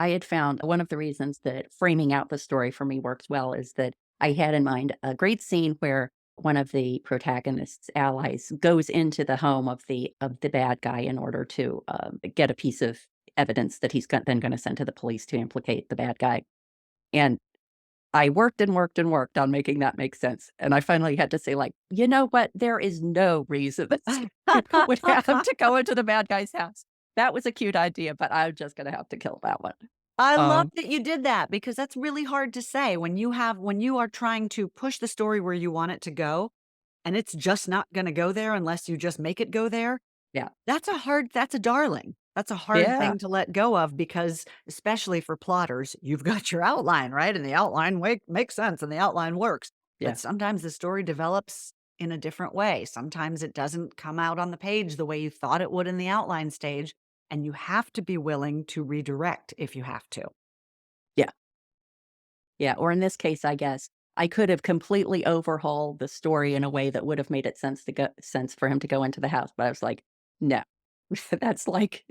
I had found one of the reasons that framing out the story for me works well is that I had in mind a great scene where one of the protagonist's allies goes into the home of the bad guy in order to get a piece of evidence that then going to send to the police to implicate the bad guy. And I worked and worked and worked on making that make sense. And I finally had to say, like, you know what? There is no reason that Santa would have to go into the bad guy's house. That was a cute idea, but I'm just going to have to kill that one. I love Um, that you did that because that's really hard to say when you are trying to push the story where you want it to go, and it's just not gonna go there unless you just make it go there. yeah. That's a darling. That's a hard Yeah. thing to let go of because, especially for plotters, you've got your outline, right? And the outline makes sense and the outline works. But Yeah. sometimes the story develops in a different way. Sometimes it doesn't come out on the page the way you thought it would in the outline stage. And you have to be willing to redirect if you have to. Yeah. Yeah. Or in this case, I guess I could have completely overhauled the story in a way that would have made it sense for him to go into the house. But I was like, no, that's like,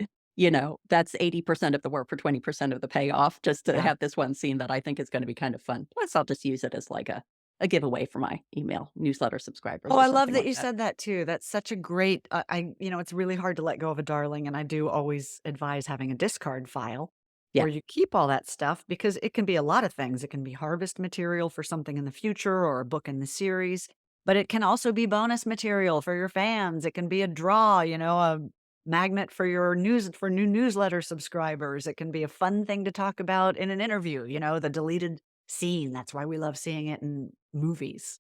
that's 80% of the work for 20% of the payoff just to Yeah. have this one scene that I think is going to be kind of fun. Plus, I'll just use it as like a giveaway for my email newsletter subscribers Oh, or I love something that like you that. said that too. That's such a great, it's really hard to let go of a darling. And I do always advise having a discard file Yeah. where you keep all that stuff because it can be a lot of things. It can be harvest material for something in the future or a book in the series, but it can also be bonus material for your fans. It can be a draw, a magnet for for new newsletter subscribers. It can be a fun thing to talk about in an interview, the deleted scene. That's why we love seeing it in movies.